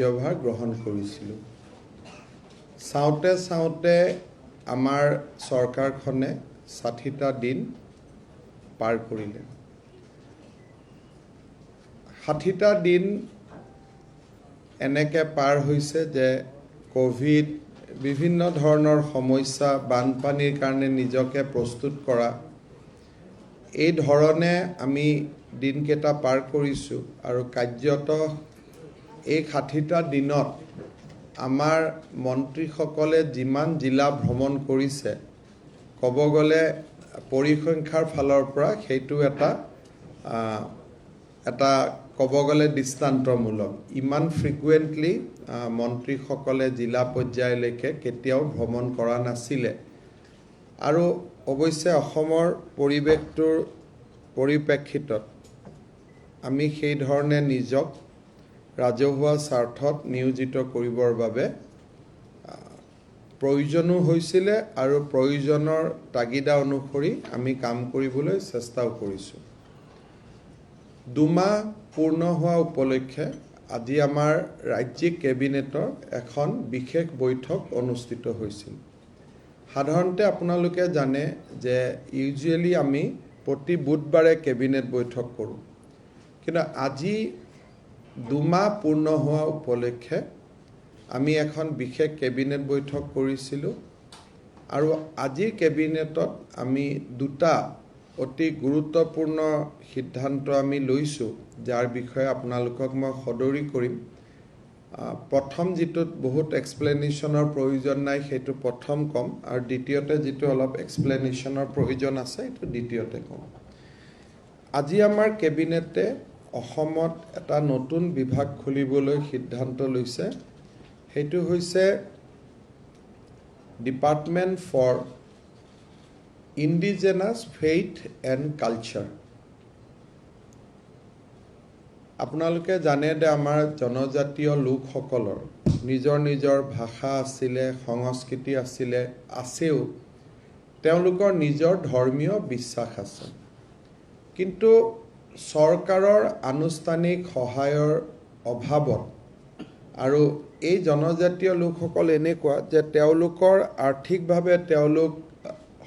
ব্যবহাৰ গ্ৰহণ কৰিছিলোঁ। চাওঁতে চাওঁতে আমাৰ চৰকাৰখনে ৬০টা দিন পাৰ কৰিলে। ৬০টা দিন এনেকৈ পাৰ হৈছে যে কোভিড, বিভিন্ন ধৰণৰ সমস্যা, বানপানীৰ কাৰণে নিজকে প্ৰস্তুত কৰা, এই ধৰণে আমি দিনকেইটা পাৰ কৰিছোঁ। আৰু কাৰ্যত এই ৬০টা দিনত আমাৰ মন্ত্ৰীসকলে যিমান জিলা ভ্ৰমণ কৰিছে, ক'ব গ'লে পৰিসংখ্যাৰ ফালৰ পৰা সেইটো এটা ক'ব গ'লে দৃষ্টান্তমূলক। ইমান ফ্ৰিকুৱেণ্টলি মন্ত্ৰীসকলে জিলা পৰ্যায়লৈকে কেতিয়াও ভ্ৰমণ কৰা নাছিলে। আৰু অৱশ্যে অসমৰ পৰিৱেশটোৰ পৰিপ্ৰেক্ষিতত আমি সেই ধৰণে নিজক ৰাজহুৱা স্বাৰ্থত নিয়োজিত কৰিবৰ বাবে প্ৰয়োজনো হৈছিলে আৰু প্ৰয়োজনৰ তাগিদা অনুসৰি আমি কাম কৰিবলৈ চেষ্টাও কৰিছোঁ। ২ মাহ পূৰ্ণ হোৱা উপলক্ষে আজি আমাৰ ৰাজ্যিক কেবিনেটৰ এখন বিশেষ বৈঠক অনুষ্ঠিত হৈছিল। সাধাৰণতে আপোনালোকে জানে যে ইউজুৱেলি আমি প্ৰতি বুধবাৰে কেবিনেট বৈঠক কৰোঁ, কিন্তু আজি ২ মাহ পূৰ্ণ হোৱা উপলক্ষে আমি এখন বিশেষ কেবিনেট বৈঠক কৰিছিলোঁ। আৰু আজিৰ কেবিনেটত আমি ২টা অতি গুৰুত্বপূৰ্ণ সিদ্ধান্ত আমি লৈছোঁ, যাৰ বিষয়ে আপোনালোকক মই সদৰি কৰিম। প্ৰথম যিটোত বহুত এক্সপ্লেনেশ্যনৰ প্ৰয়োজন নাই সেইটো প্ৰথম ক'ম, আৰু দ্বিতীয়তে যিটো অলপ এক্সপ্লেনেশ্যনৰ প্ৰয়োজন আছে সেইটো দ্বিতীয়তে ক'ম। আজি আমাৰ কেবিনেটে অসমত এটা নতুন বিভাগ খুলিবলৈ সিদ্ধান্ত লৈছে। সেইটো হৈছে department for indigenous faith and culture. আপোনালোকে জানে যে আমাৰ জনজাতীয় লোকসকলৰ নিজৰ নিজৰ ভাষা আছিলে, সংস্কৃতি আছিলে, আছেও। তেওঁলোকৰ নিজৰ ধৰ্মীয় বিশ্বাস আছে। কিন্তু চৰকাৰৰ আনুষ্ঠানিক সহায়ৰ অভাৱত আৰু এই জনজাতীয় লোকসকল এনেকুৱা যে তেওঁলোকৰ আৰ্থিকভাৱে তেওঁলোক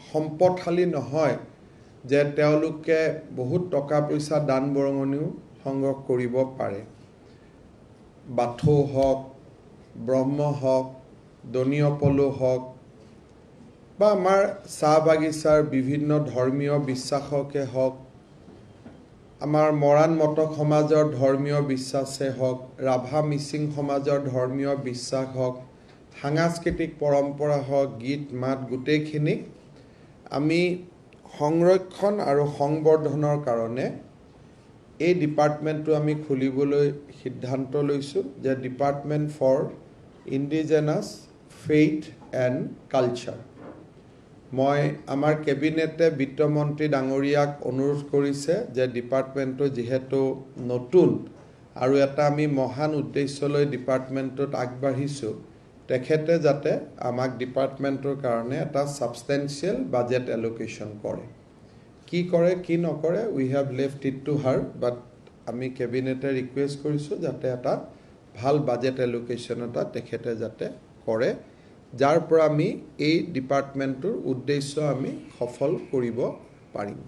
সম্পদশালী নহয় যে তেওঁলোকে বহুত টকা পইচা দান বৰঙণিও সংগ্ৰহ কৰিব পাৰে। বাথৌ হওক, ব্ৰহ্ম হওক, দনিয়পলু হওক, বা আমাৰ চাহ বাগিচাৰ বিভিন্ন ধৰ্মীয় বিশ্বাসকে হওক, আমাৰ মৰাণ মটক সমাজৰ ধৰ্মীয় বিশ্বাসে হওক, ৰাভা মিচিং সমাজৰ ধৰ্মীয় বিশ্বাস হওক, সাংস্কৃতিক পৰম্পৰা হওক, গীত মাত, গোটেইখিনিক আমি সংৰক্ষণ আৰু সংবৰ্ধনৰ কাৰণে এই ডিপাৰ্টমেণ্টটো আমি খুলিবলৈ সিদ্ধান্ত লৈছোঁ, যে department for indigenous faith and culture. মই আমাৰ কেবিনেটে বিত্তমন্ত্ৰী ডাঙৰীয়াক অনুৰোধ কৰিছে যে ডিপাৰ্টমেণ্টটো যিহেতু নতুন আৰু এটা আমি মহান উদ্দেশ্যলৈ ডিপাৰ্টমেণ্টটোত আগবাঢ়িছোঁ, তেখেতে যাতে আমাক ডিপাৰ্টমেণ্টটোৰ কাৰণে এটা ছাবষ্টেঞ্চিয়েল বাজেট এলোকেশ্যন কৰে। কি কৰে কি নকৰে we have left it to her, but আমি কেবিনেটে ৰিকুৱেষ্ট কৰিছোঁ যাতে এটা ভাল বাজেট এলোকেশ্যন এটা তেখেতে যাতে কৰে, যাৰ পৰা আমি এই ডিপাৰ্টমেণ্টটোৰ উদ্দেশ্য আমি সফল কৰিব পাৰিম।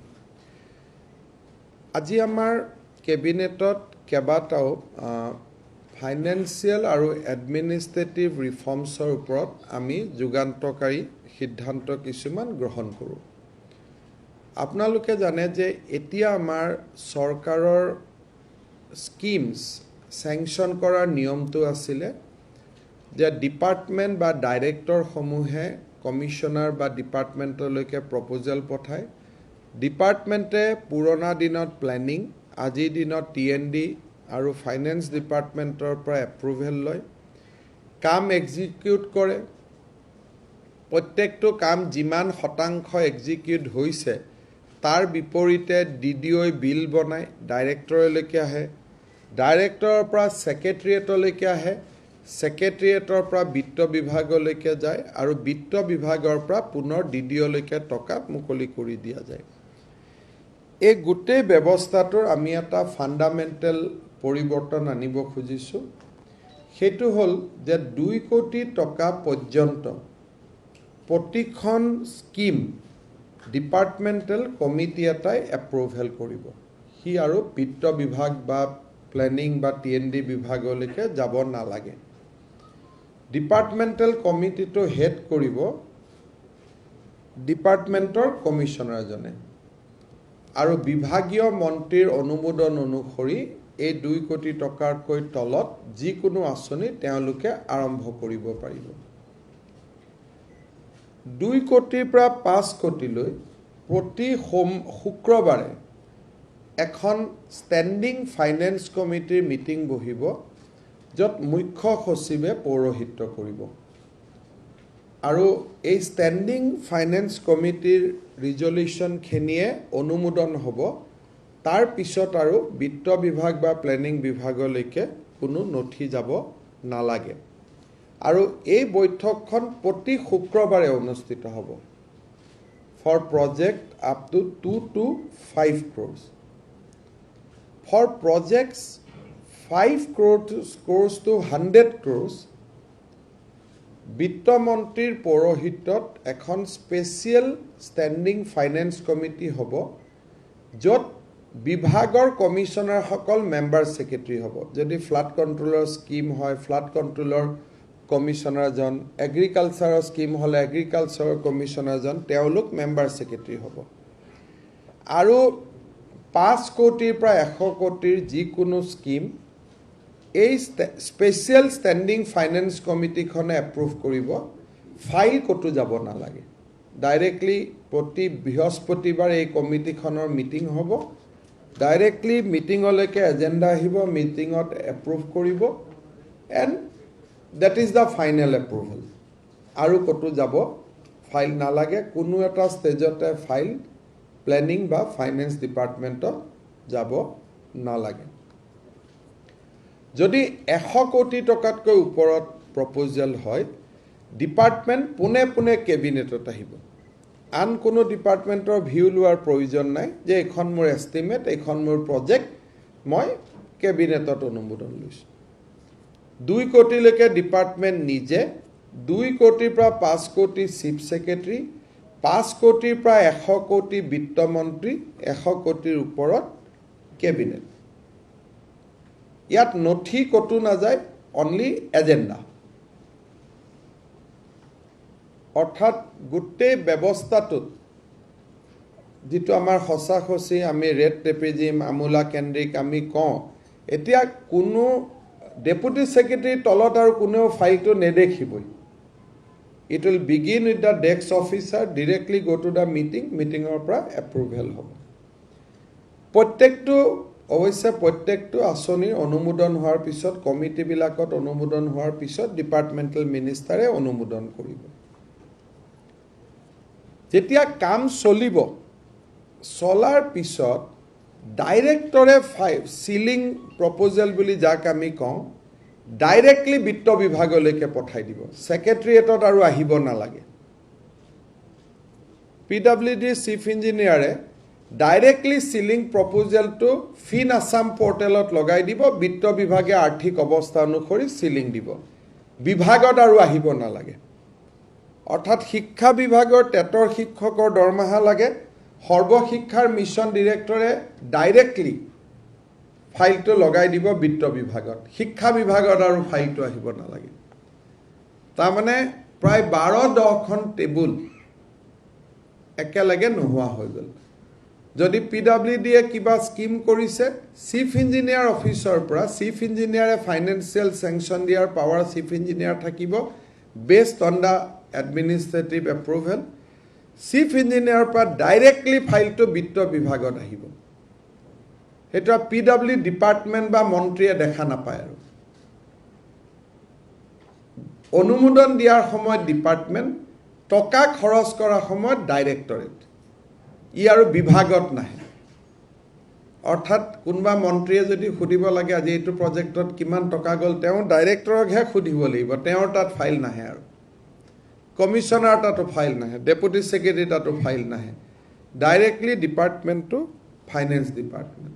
আজি আমাৰ কেবিনেটত কেইবাটাও ফাইনেন্সিয়েল আৰু এডমিনিষ্ট্ৰেটিভ ৰিফৰ্মছৰ ওপৰত আমি যুগান্তকাৰী সিদ্ধান্ত কিছুমান গ্ৰহণ কৰোঁ। আপোনালোকে জানে যে এতিয়া আমাৰ চৰকাৰৰ স্কিমছ চেংচন কৰাৰ নিয়মটো আছিলে যে ডিপাৰ্টমেণ্ট বা ডাইৰেক্টৰসমূহে কমিশ্যনাৰ বা ডিপাৰ্টমেণ্টলৈকে প্ৰপ'জেল পঠায়। ডিপাৰ্টমেণ্টে পুৰণা দিনত প্লেনিং, আজিৰ দিনত TND আৰু ফাইনেন্স ডিপাৰ্টমেণ্টৰ পৰা এপ্ৰুভেল লয়, কাম এক্সিকিউট কৰে। প্ৰত্যেকটো কাম যিমান শতাংশ এক্সিকিউট হৈছে তাৰ বিপৰীতে DDOই বিল বনায়, ডাইৰেক্টৰলৈকে আহে, ডাইৰেক্টৰৰ পৰা ছেক্ৰেটেৰিয়েটলৈকে আহে, ছেক্ৰেটেৰিয়েটৰ পৰা বিত্ত বিভাগলৈকে যায়, আৰু বিত্ত বিভাগৰ পৰা পুনৰ DDOলৈকে টকা মুকলি কৰি দিয়া যায়। এই গোটেই ব্যৱস্থাটোৰ আমি এটা ফাণ্ডামেণ্টেল পৰিৱৰ্তন আনিব খুজিছোঁ। সেইটো হ'ল যে 2 কোটি টকা পৰ্যন্ত প্ৰতিখন স্কিম ডিপাৰ্টমেণ্টেল কমিটি এটাই এপ্ৰুভেল কৰিব সি আৰু বিত্ত বিভাগ বা প্লেনিং বা TND বিভাগলৈকে যাব নালাগে ডিপাৰ্টমেণ্টেল কমিটিটো হেড কৰিব ডিপাৰ্টমেণ্টৰ কমিশনাৰজনে আৰু বিভাগীয় মন্ত্ৰীৰ অনুমোদন অনুসৰি এই 2 কোটি টকাৰকৈ তলত যিকোনো আঁচনি তেওঁলোকে আৰম্ভ কৰিব পাৰিব 2 কোটিৰ পৰা 5 কোটিলৈ প্ৰতি শুক্ৰবাৰে এখন ষ্টেণ্ডিং ফাইনেন্স কমিটিৰ মিটিং বহিব য'ত মুখ্য সচিবে পৌৰোহিত্য কৰিব আৰু এই ষ্টেণ্ডিং ফাইনেন্স কমিটিৰ ৰিজলিউশ্যনখিনিয়ে অনুমোদন হ'ব তাৰ পিছত আৰু বিত্ত বিভাগ বা প্লেনিং বিভাগলৈকে কোনো নথি যাব নালাগে আৰু এই বৈঠকখন প্ৰতি শুক্ৰবাৰে অনুষ্ঠিত হ'ব for project up to 2 to 5 crores for projects 5 crores to 100 crores বিত্ত মন্ত্ৰীৰ পৌৰোহিত্যত এখন স্পেচিয়েল ষ্টেণ্ডিং ফাইনেন্স কমিটি হ'ব য'ত বিভাগৰ কমিশনাৰসকল মেম্বাৰ সেক্ৰেটাৰী হ'ব যদি ফ্লাড কণ্ট্ৰোলৰ স্কিম হয় ফ্লাড কণ্ট্ৰোলৰ কমিশনাৰজন এগ্ৰিকালচাৰৰ স্কিম হ'লে এগ্ৰিকালচাৰৰ কমিশনাৰজন তেওঁলোক মেম্বাৰ সেক্ৰেটাৰী হ'ব আৰু 5 কোটিৰ পৰা 100 কোটিৰ যিকোনো স্কিম এই স্পেচিয়েল ষ্টেণ্ডিং ফাইনেন্স কমিটিখনে এপ্ৰুভ কৰিব ফাইল ক'তো যাব নালাগে ডাইৰেক্টলি প্ৰতি বৃহস্পতিবাৰ এই কমিটিখনৰ মিটিং হ'ব ডাইৰেক্টলি মিটিঙলৈকে এজেণ্ডা আহিব মিটিঙত এপ্ৰুভ কৰিব and that is the final approval আৰু ক'তো যাব ফাইল নালাগে কোনো এটা ষ্টেজতে ফাইল প্লেনিং বা ফাইনেন্স ডিপাৰ্টমেণ্টত যাব নালাগে যদি 100 কোটি টকাতকৈ ওপৰত প্ৰপ'জেল হয় ডিপাৰ্টমেণ্ট পোনে কেবিনেটত আহিব আন কোনো ডিপাৰ্টমেণ্টৰ ভিউ লোৱাৰ প্ৰয়োজন নাই যে এখন মোৰ এষ্টিমেট এখন মোৰ প্ৰজেক্ট মই কেবিনেটত অনুমোদন লৈছোঁ 2 কোটিলৈকে ডিপাৰ্টমেণ্ট নিজে 2 কোটিৰ পৰা 5 কোটি চিফ সেক্ৰেটাৰী 5 কোটিৰ পৰা 100 কোটি বিত্ত মন্ত্ৰী 100 কোটিৰ ওপৰত কেবিনেট ইয়াত নথি ক'তো নাযায় অনলি এজেণ্ডা অৰ্থাৎ গোটেই ব্যৱস্থাটোত যিটো আমাৰ সঁচি আমি ৰেড টেপিজিম আমোলা কেন্দ্ৰিক আমি কওঁ এতিয়া কোনো ডেপুটি সেক্ৰেটাৰী তলত আৰু কোনেও ফাইলটো নেদেখিবই it will begin with the desk officer directly go to the মিটিঙৰ পৰা এপ্ৰুভেল হ'ব প্ৰত্যেকটো আঁচনিৰ অনুমোদন হোৱাৰ পিছত কমিটিবিলাকত অনুমোদন হোৱাৰ পিছত ডিপাৰ্টমেণ্টেল মিনিষ্টাৰে অনুমোদন কৰিব যেতিয়া কাম চলাৰ পিছত ডাইৰেক্টৰে সিলিং প্ৰপ'জেল বুলি যাক আমি কওঁ ডাইৰেক্টলি বিত্ত বিভাগলৈকে পঠাই দিব সেক্ৰেটাৰিয়েটত আৰু আহিব নালাগে PWD চিফ ইঞ্জিনিয়াৰে ডাইৰেক্টলি সিলিং প্ৰপ'জেলটো ফিন আছাম পৰ্টেলত লগাই দিব বিত্ত বিভাগে আৰ্থিক অৱস্থা অনুসৰি সিলিং দিব বিভাগত আৰু আহিব নালাগে অৰ্থাৎ শিক্ষা বিভাগৰ টেটৰ শিক্ষকৰ দৰমহা লাগে সৰ্বশিক্ষাৰ মিছন ডিৰেক্টৰে ডাইৰেক্টলি ফাইলটো লগাই দিব বিত্ত বিভাগত শিক্ষা বিভাগত আৰু ফাইলটো আহিব নালাগে তাৰমানে প্ৰায় 12-10খন টেবুল একেলগে নোহোৱা হৈ গ'ল যদি PWDয়ে কিবা স্কিম কৰিছে চিফ ইঞ্জিনিয়াৰ অফিচৰ পৰা চিফ ইঞ্জিনিয়াৰে ফাইনেন্সিয়েল চেংচন দিয়াৰ পাৱাৰ চিফ ইঞ্জিনিয়াৰ থাকিব based on the administrative approval chief ইঞ্জিনিয়াৰৰ পৰা ডাইৰেক্টলি ফাইলটো বিত্ত বিভাগত আহিব সেইটো PW ডিপাৰ্টমেণ্ট বা মন্ত্ৰীয়ে দেখা নাপায় আৰু অনুমোদন দিয়াৰ সময়ত ডিপাৰ্টমেণ্ট টকা খৰচ কৰাৰ সময়ত ডাইৰেক্টৰেট ই আৰু বিভাগত নাহে অৰ্থাৎ কোনোবা মন্ত্ৰীয়ে যদি সুধিব লাগে আজি এইটো প্ৰজেক্টত কিমান টকা গ'ল তেওঁ ডাইৰেক্টৰকহে সুধিব লাগিব তেওঁৰ তাত ফাইল নাহে আৰু কমিশনাৰ তাতো ফাইল নাহে ডেপুটি সেক্ৰেটাৰী তাতো ফাইল নাহে ডাইৰেক্টলি ডিপাৰ্টমেণ্টটো ফাইনেন্স ডিপাৰ্টমেণ্ট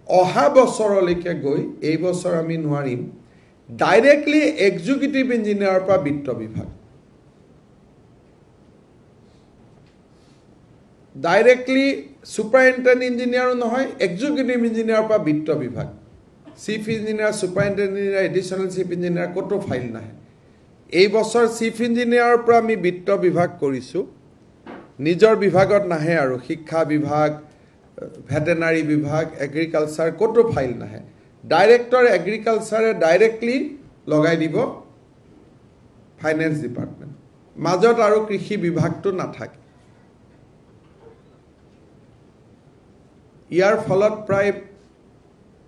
অহা বছৰলৈকে গৈ এই বছৰ আমি নোৱাৰিম ডাইৰেক্টলি এক্সিকিউটিভ ইঞ্জিনিয়াৰৰ পৰা বিত্ত বিভাগ, ডাইৰেক্টলি সুপাৰিনটেণ্ডেণ্ট ইঞ্জিনিয়াৰো নহয়, এক্সিকিউটিভ ইঞ্জিনিয়াৰৰ পৰা বিত্ত বিভাগ, chief engineer, superintendent engineer, additional chief engineer ক'তো ফাইল নাহে। এই বছৰ চিফ ইঞ্জিনিয়াৰৰ পৰা আমি বিত্ত বিভাগ কৰিছোঁ, নিজৰ বিভাগত নাহে আৰু শিক্ষা বিভাগ, ভেটেনাৰী বিভাগ, এগ্ৰিকালচাৰ ক'তো ফাইল নাহে। ডাইৰেক্টৰ এগ্ৰিকালচাৰে ডাইৰেক্টলি লগাই দিব ফাইনেন্স ডিপাৰ্টমেণ্ট, মাজত আৰু কৃষি বিভাগটো নাথাকে। ইয়াৰ ফলত প্ৰায়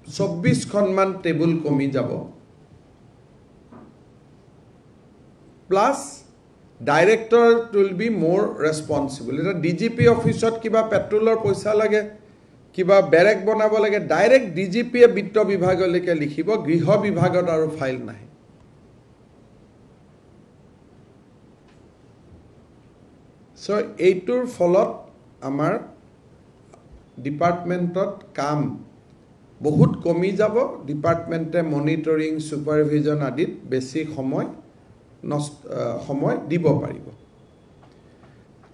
24খনমান টেবুল কমি যাব, প্লাছ ডাইৰেক্টৰ উইল বি মোৰ ৰেছপনচিবল। এতিয়া DGP অফিচত কিবা পেট্ৰলৰ পইচা লাগে, কিবা বেৰেক বনাব লাগে, ডাইৰেক্ট DGPয়ে বিত্ত বিভাগলৈকে লিখিব, গৃহ বিভাগত আৰু ফাইল নাহে। চ' এইটোৰ ফলত আমাৰ ডিপাৰ্টমেণ্টত কাম বহুত কমি যাব, ডিপাৰ্টমেণ্টে মনিটৰিং, ছুপাৰভিজন আদিত বেছি সময় দিব পাৰিব।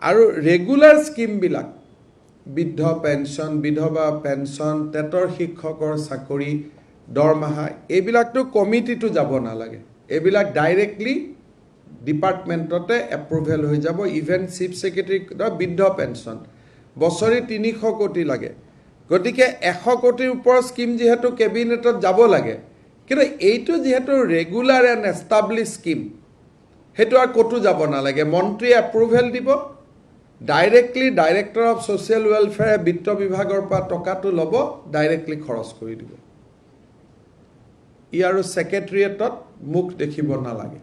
আৰু ৰেগুলাৰ স্কিমবিলাক, বৃদ্ধ পেঞ্চন, বিধৱা পেঞ্চন, টেটৰ শিক্ষকৰ চাকৰি, দৰমহা, এইবিলাকতো কমিটিটো যাব নালাগে, এইবিলাক ডাইৰেক্টলি ডিপাৰ্টমেণ্টতে এপ্ৰুভেল হৈ যাব। ইভেন চিফ ছেক্ৰেটাৰী বৃদ্ধ পেঞ্চন বছৰি 300 কোটি লাগে, গতিকে 100 কোটিৰ ওপৰৰ স্কিম যিহেতু কেবিনেটত যাব লাগে, কিন্তু এইটো যিহেতু ৰেগুলাৰ এণ্ড এষ্টাব্লিছ স্কিম, সেইটো আৰু ক'তো যাব নালাগে, মন্ত্ৰীয়ে এপ্ৰুভেল দিব, ডাইৰেক্টলি ডাইৰেক্টৰ অফ ছ'চিয়েল ৱেলফেয়াৰে বিত্ত বিভাগৰ পৰা টকাটো ল'ব, ডাইৰেক্টলি খৰচ কৰি দিব। ই আৰু ছেক্ৰেটেৰিয়েটত মুখ দেখিব নালাগে।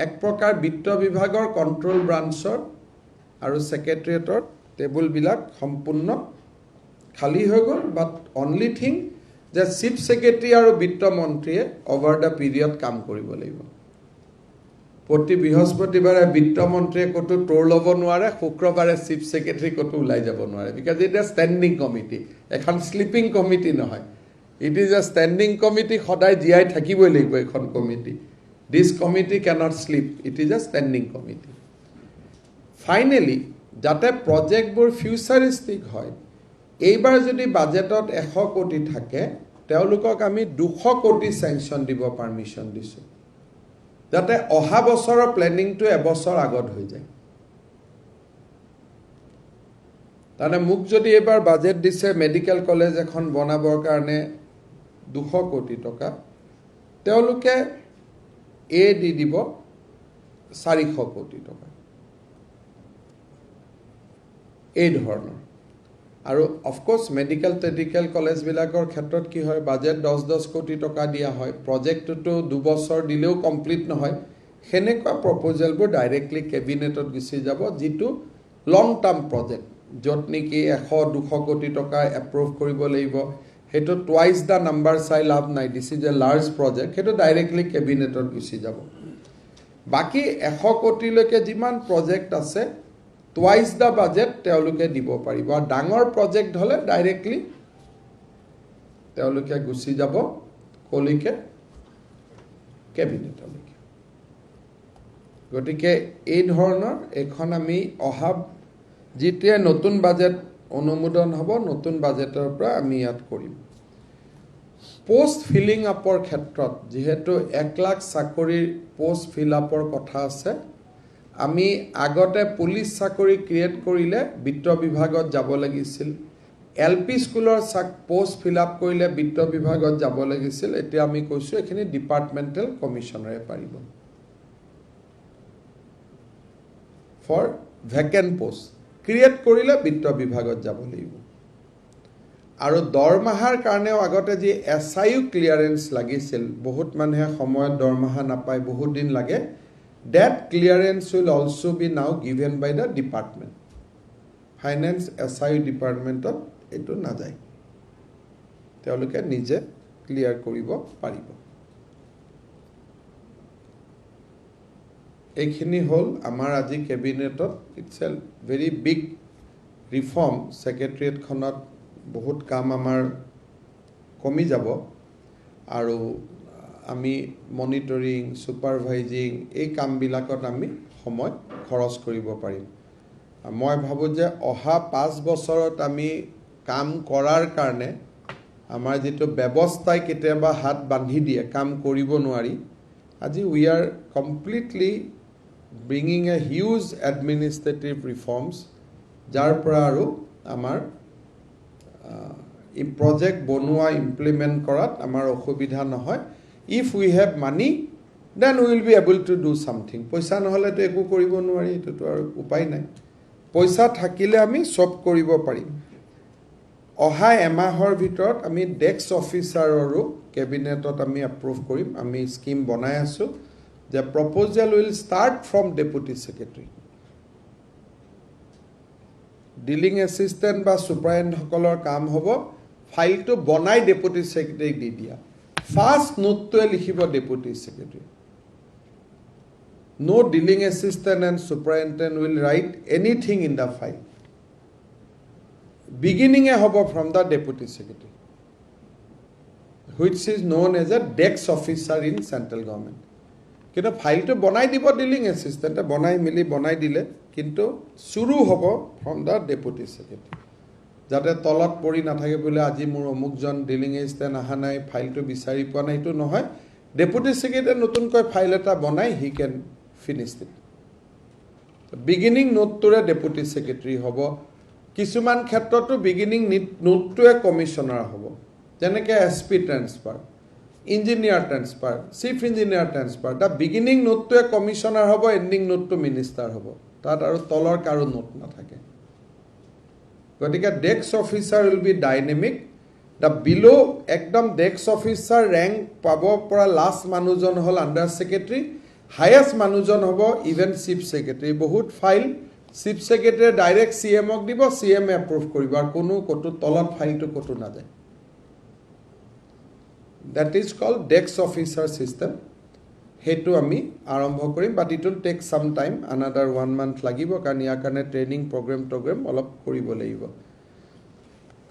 এক প্ৰকাৰ বিত্ত বিভাগৰ কণ্ট্ৰল ব্ৰাঞ্চৰ আৰু ছেক্ৰেটেৰিয়েটৰ টেবুলবিলাক সম্পূৰ্ণ খালী হৈ গ'ল। বাট অনলি থিং যে চিফ ছেক্ৰেটেৰী আৰু বিত্ত মন্ত্ৰীয়ে অভাৰ দ্য পিৰিয়ড কাম কৰিব লাগিব। প্ৰতি বৃহস্পতিবাৰে বিত্ত মন্ত্ৰীয়ে ক'তো তোৰ ল'ব নোৱাৰে, শুক্ৰবাৰে চিফ ছেক্ৰেটেৰী ক'তো ওলাই যাব নোৱাৰে, because it is standing committee, এখন শ্লিপিং কমিটি নহয়, it is a standing committee, সদায় জীয়াই থাকিবই লাগিব এইখন committee. This committee can't sleep, it is a standing committee. Finally যাতে প্ৰজেক্টবোৰ ফিউচাৰিষ্টিক হয়, এইবাৰ যদি বাজেটত 100 কোটি থাকে, তেওঁলোকক আমি 200 কোটি চেংচন দিব পাৰ্মিশ্যন দিছোঁ, যাতে অহা বছৰৰ প্লেনিংটো এবছৰ আগত হৈ যায়। তাৰমানে মোক যদি এইবাৰ বাজেট দিছে মেডিকেল কলেজ এখন বনাবৰ কাৰণে 200 কোটি টকা, তেওঁলোকে দি দিব 400 কোটি টকা, এই ধৰণৰ। আৰু অফক'ৰ্ছ মেডিকেল টেডিকেল কলেজবিলাকৰ ক্ষেত্ৰত কি হয়, বাজেট 10 কোটি টকা দিয়া হয়, প্ৰজেক্টটোতো 2 বছৰ দিলেও কমপ্লিট নহয়, সেনেকুৱা প্ৰপ'জেলবোৰ ডাইৰেক্টলি কেবিনেটত গুচি যাব, যিটো লং টাৰ্ম প্ৰজেক্ট, য'ত নেকি 100-200 কোটি টকা এপ্ৰুভ কৰিব লাগিব, সেইটো টুৱাইচ দ্য নাম্বাৰ চাই লাভ নাই, this is a large project, সেইটো ডাইৰেক্টলি কেবিনেটত গুচি যাব। বাকী 100 কোটিলৈকে যিমান প্ৰজেক্ট আছে, টুৱাইচ দ্য বাজেট তেওঁলোকে দিব পাৰিব। আৰু ডাঙৰ প্ৰজেক্ট হ'লে ডাইৰেক্টলি তেওঁলোকে গুচি যাব কলৈকে, কেবিনেটলৈকে। গতিকে এই ধৰণৰ এইখন আমি অহা যেতিয়া নতুন বাজেট অনুমোদন হ'ব, নতুন বাজেটৰ পৰা আমি ইয়াত কৰিম। পোষ্ট ফিলিং আপৰ ক্ষেত্ৰত যিহেতু 1 লাখ চাকৰিৰ পোষ্ট ফিল আপৰ কথা আছে, আমি আগতে পুলিচ চাকৰি ক্ৰিয়েট কৰিলে বিত্ত বিভাগত যাব লাগিছিল, LP স্কুলৰ পোষ্ট ফিল আপ কৰিলে বিত্ত বিভাগত যাব লাগিছিল, এতিয়া আমি কৈছোঁ এইখিনি ডিপাৰ্টমেণ্টেল কমিশ্যনাৰে পাৰিব। ফৰ ভেকেণ্ট পোষ্ট ক্ৰিয়েট কৰিলে বিত্ত বিভাগত যাব লাগিব। আৰু দৰমহাৰ কাৰণেও আগতে যি SIU ক্লিয়াৰেন্স লাগিছিল, বহুত মানুহে সময়ত দৰমহা নাপায়, বহুত দিন লাগে, that clearance will also be now given by the department. Finance SIU ডিপাৰ্টমেণ্টত এইটো নাযায়, তেওঁলোকে নিজে ক্লিয়াৰ কৰিব পাৰিব। এইখিনি হ'ল আমাৰ আজি কেবিনেটত, it's a very big reform. ছেক্ৰেটেৰিয়েটখনত বহুত কাম আমাৰ কমি যাব, আৰু আমি মনিটৰিং সুপাৰভাইজিং এই কামবিলাকত আমি সময় খৰচ কৰিব পাৰিম মই ভাবোঁ যে অহা 5 বছৰত আমি কাম কৰাৰ কাৰণে আমাৰ যেটো ব্যৱস্থাই কেতিয়াবা হাত বান্ধি দিয়ে কাম কৰিব নোৱাৰি আজি we are completely bringing a huge administrative reforms যাৰ পৰা আৰু আমাৰ এই project বনোৱা implement কৰাত আমাৰ অসুবিধা নহয় if we have money then we will be able to do something পইচা নহলে তো একো কৰিব নোৱাৰি এটো আৰু উপায় নাই পইচা থাকিলে আমি সব কৰিব পাৰিম অহা এমাহৰ ভিতৰত আমি ডেস্ক অফিচাৰৰো কেবিনেটত আমি এপ্ৰুভ কৰিম আমি স্কিম বনাই আছো যে proposal will start from deputy secretary dealing assistant বা সুপাৰিনটেন্ডেন্ট সকলৰ কাম হ'ব ফাইলটো বনাই ডেপুটি সেক্ৰেটাৰীক দি দিয়া ফাৰ্স্ট নোটটোৱে লিখিব deputy secretary no dealing assistant and superintendent will write anything in the file beginning a hobo from the deputy secretary which is known as a desk officer in central government কিন্তু ফাইলটো বনাই দিব dealing assistant বনাই মিলি বনাই দিলে কিন্তু শুরু হ'ব from the deputy secretary যাতে তলত পৰি নাথাকে বলে আজি মোৰ অমুকজন ডিলিং assistant আহা নাই ফাইলটো বিচাৰি পোৱা নাই তো নহয় ডেপুটি সেক্ৰেটাৰী নতুনকৈ ফাইল এটা বনাই he can finish it beginning note to deputy secretary hobo কিছুমান ক্ষেত্ৰতো beginning note to a commissioner hobo যেনেকৈ SP transfer engineer transfer chief engineer transfer the beginning note to a commissioner hobo ending note to minister hobo তাত আৰু তলৰ কাৰো note নাথাকে গতিকে desk officer will be dynamic the below একদম desk officer rank পাব পৰা লাষ্ট মানুহজন হল আন্ডাৰ সেক্ৰেটাৰী highest মানুহজন হ'ব ইভেন চিফ সেক্ৰেটাৰী বহুত ফাইল চিফ সেক্ৰেটাৰী ডাইৰেক্ট সিএমক দিব সিএম এপ্ৰুভ কৰিব আৰু কোনো কটো তলত ফাইলটো কটো না যায় that is called desk officer system হেতু আমি আৰম্ভ কৰিম but it will take some time another 1 month লাগিব কাৰণ ইয়াৰ কাৰণে ট্ৰেইনিং প্ৰগ্ৰাম অলপ কৰিব লাগিব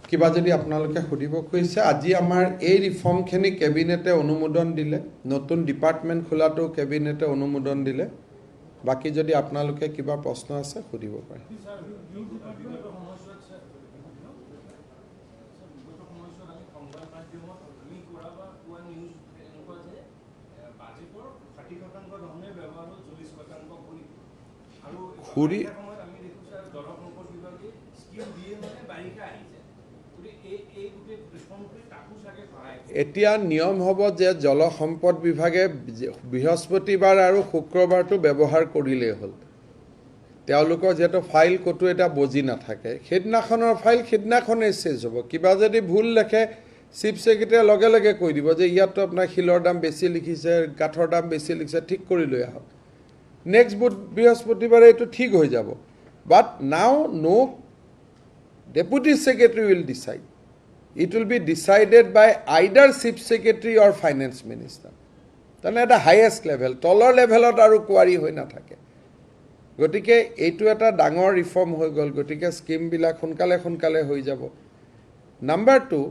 কিবা যদি আপোনালোকে খুদিব কৈছে আজি আমাৰ এই ৰিফৰ্ম খিনি কেবিনেটে অনুমোদন দিলে নতুন ডিপাৰ্টমেন্ট খোলাটো কেবিনেটে অনুমোদন দিলে বাকি যদি আপোনালোকে কিবা প্ৰশ্ন আছে খুদিব পাৰে খুৰি এতিয়া নিয়ম হ'ব যে জল সম্পদ বিভাগে বৃহস্পতিবাৰ আৰু শুক্ৰবাৰটো ব্যৱহাৰ কৰিলেই হ'ল তেওঁলোকৰ যেটো ফাইল কটো এটা বজি নাথাকে খেদনাখনৰ ফাইল খেদনাখনে চেজ হ'ব কিবা যদি ভুল লেখে চিফ সেক্ৰেটাৰী লগে লগে কৈ দিব যে ইয়াত আপোনাৰ শিলৰ দাম বেছি লিখিছে কাঠৰ দাম বেছি লিখিছে ঠিক কৰি লৈ আহক নেক্সট বৃহস্পতিবাৰে এটো ঠিক হৈ যাব but now no deputy secretary will decide it will be decided by either chief secretary or finance minister then at the highest level taller level ot aru query hoi na thake gotike etu eta dangor reform hoi gol gotike scheme bila khonkale hoi jabo number 2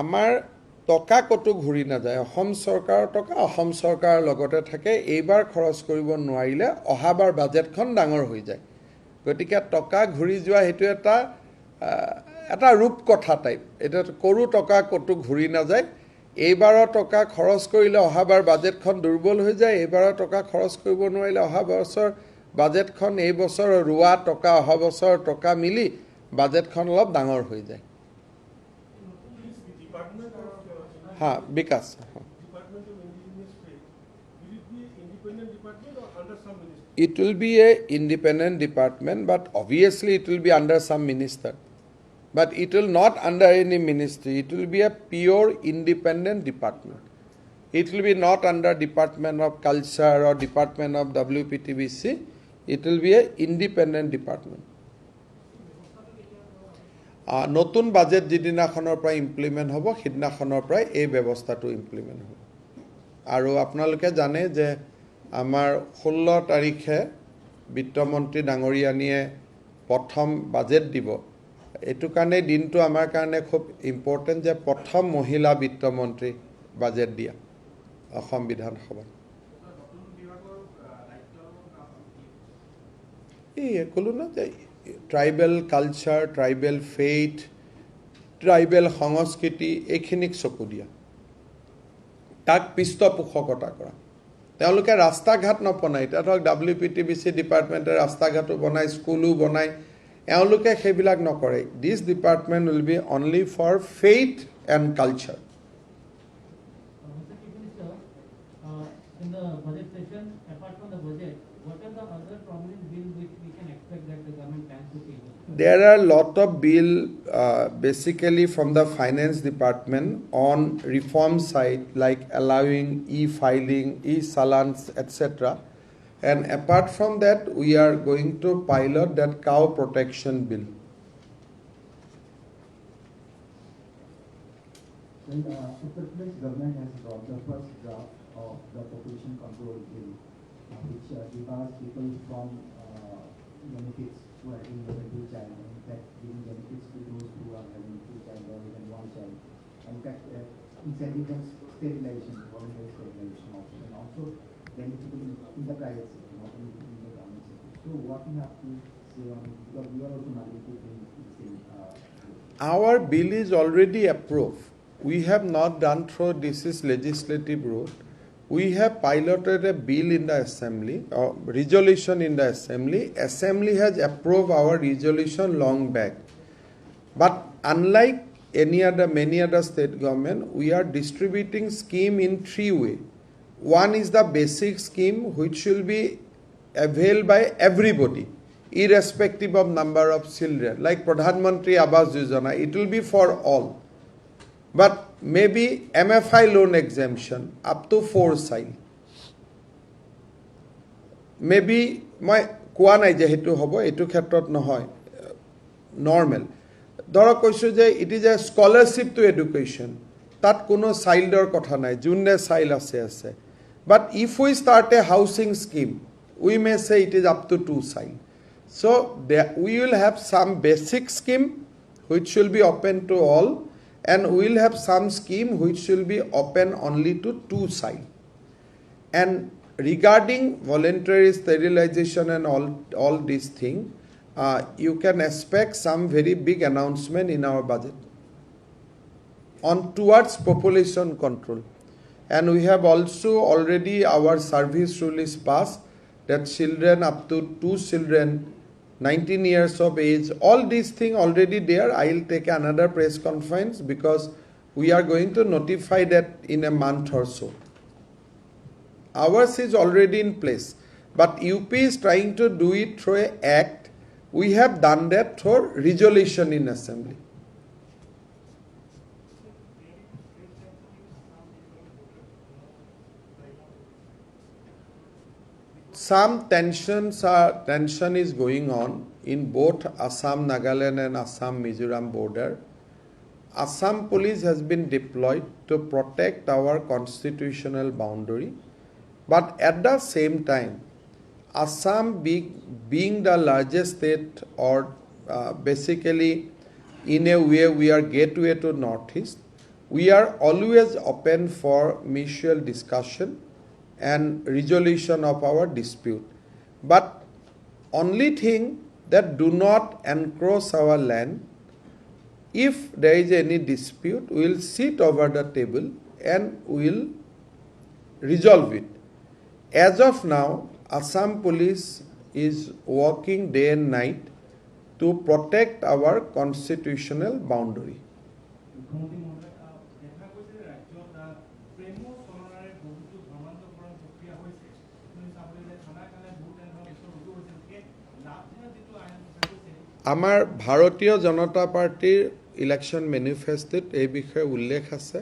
amar toka kotu ghuri na jay ahom sarkar toka ahom sarkar logote thake eibar khoros koribo noarile ohabar budget khon dangor hoi jay gotike toka ghuri jua hetu এটা ৰূপ কথা type এটা কৰু টকা কটু ঘুৰি না যায় এইবাৰৰ টকা খৰচ কৰিলে অহাবাৰ বাজেটখন দুৰ্বল হৈ যায় এইবাৰৰ টকা খৰচ কৰিব নোৱাৰিলে অহা বছৰ বাজেটখন এই বছৰ ৰুৱা টকা অহা বছৰ টকা মিলি বাজেটখন অলপ ডাঙৰ হৈ যায় হা বিকাশ it will be a independent department but obviously it will be under some minister but it will not under any ministry it will be a pure independent department it will be not under department of culture or department of WPTBC it will be a independent department নতুন budget যিদিনাখনৰ পৰা implement হ'ব সিদিনাখনৰ পৰা এই ব্যৱস্থাটো implement হ'ব আৰু আপোনালোকে জানে যে আমাৰ 16 তাৰিখে বিত্তমন্ত্ৰী ডাঙৰীয়ানিয়ে প্ৰথম বাজেট দিব এটু কাৰণে দিনটো আমাৰ কাৰণে খুব ইম্পৰ্টেন্ট যে প্ৰথম মহিলা বিত্তমন্ত্ৰী বাজেট দিয়া অসম বিধানসভাত এই ক'লো না যে tribal culture tribal faith tribal সংস্কৃতি এইখিনিক চকু দিয়া তাক পৃষ্ঠপোষকতা কৰা তেওঁলোকে ৰাস্তা ঘাট নবনায় এতিয়া ধৰক WPTBC ডিপাৰ্টমেণ্টে ৰাস্তা ঘাটো বনায় স্কুলো বনায় এওঁলোকে সেইবিলাক নকৰে this department will be only for faith and culture In the budget session, apart from the budget, what are the other prominent bills which we can expect that the government plans to table? There are a lot of bill basically from the finance department on reform side like allowing e-filing, e-salans, etc. And apart from that, we are going to pilot that cow protection bill. Well, Uttar Pradesh government has brought the first draft of the population control bill, which debars people from benefits who are having more than 2 child, and in fact giving benefits to those who are having 2 child or even 1 child. In fact, incentive sterilization, voluntary sterilization option, and also benefiting in the private sector, not in the government sector. So what we have to say on, because we are also mandated in the same. Our bill is already approved. We have not done through this is legislative route. We have piloted a bill in the assembly, or resolution in the assembly. Assembly has approved our resolution long back. But unlike many other state government, we are distributing scheme in 3 ways. One is the basic scheme which will be availed by everybody, irrespective of number of children. Like Pradhan Mantri Awas Yojana, it will be for all. But maybe MFI loan exemption up to 4 child. Maybe মই কোৱা নাই যে হেতু হ'ব এটু ক্ষেত্ৰত নহয় normal ধৰক কৈছো যে it is A scholarship to education তাত কোনো চাইল্ডৰ কথা নাই যোনে চাইল্ড আছে but if we start a housing scheme we may say it is up to 2 child so we will have some basic scheme which will be open to all and we will have some scheme which will be open only to 2 child. And regarding voluntary sterilization and all these things, you can expect some very big announcement in our budget on towards population control. And we have also already our service rule is passed that children up to 2 children 19 years of age, all these things already there. I will take another press conference because we are going to notify that in a month or so. Ours is already in place, but UP is trying to do it through an act. We have done that through resolution in assembly. Some tension is going on in both Assam, Nagaland and Assam, Mizoram border. Assam police has been deployed to protect our constitutional boundary. But at the same time, Assam being the largest state or basically in a way we are gateway to Northeast, we are always open for mutual discussion and resolution of our dispute. But only thing that do not encroach our land, if there is any dispute, we will sit over the table and we will resolve it. As of now, Assam police is working day and night to protect our constitutional boundary. আমাৰ ভাৰতীয় জনতা পাৰ্টিৰ election মেনিফেষ্টোত এই বিষয়ে উল্লেখ আছে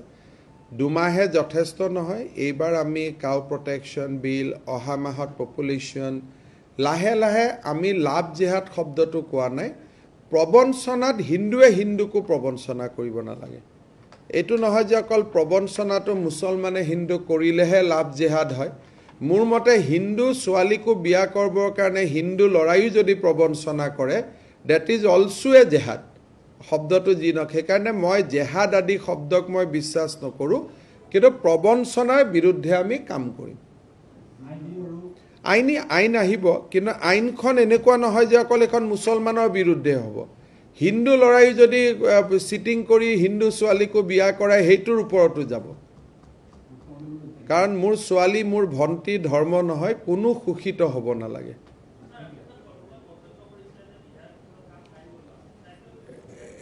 2 মাহে যথেষ্ট নহয় এইবাৰ আমি কাউ প্ৰটেকশ্যন বিল অহা মাহত পপুলেশ্যন লাহে লাহে আমি লাভ জেহাদ শব্দটো কোৱা নাই প্ৰবঞ্চনাত হিন্দুৱে হিন্দুকো প্ৰবঞ্চনা কৰিব নালাগে এইটো নহয় যে অকল প্ৰবঞ্চনাটো মুছলমানে হিন্দু কৰিলেহে লাভ জেহাদ হয় মোৰ মতে হিন্দু ছোৱালীকো বিয়া কৰিবৰ কাৰণে হিন্দু লৰাইও যদি প্ৰবঞ্চনা কৰে that is also a jihad শব্দটো যি নক সেইকাৰণে মই জেহাদ আদি শব্দক মই বিশ্বাস নকৰো কিন্তু প্ৰবঞ্চনাৰ বিৰুদ্ধে আমি কাম কৰিম আইন আহিব কিন্তু আইনখন এনেকুৱা নহয় যে অকল এখন মুছলমানৰ বিৰুদ্ধে হ'ব হিন্দু লৰাই যদি চিটিং কৰি হিন্দু ছোৱালীকো বিয়া কৰায় সেইটোৰ ওপৰতো যাব কাৰণ মোৰ ছোৱালী মোৰ ভণ্টি ধৰ্ম নহয় কোনো শোষিত হ'ব নালাগে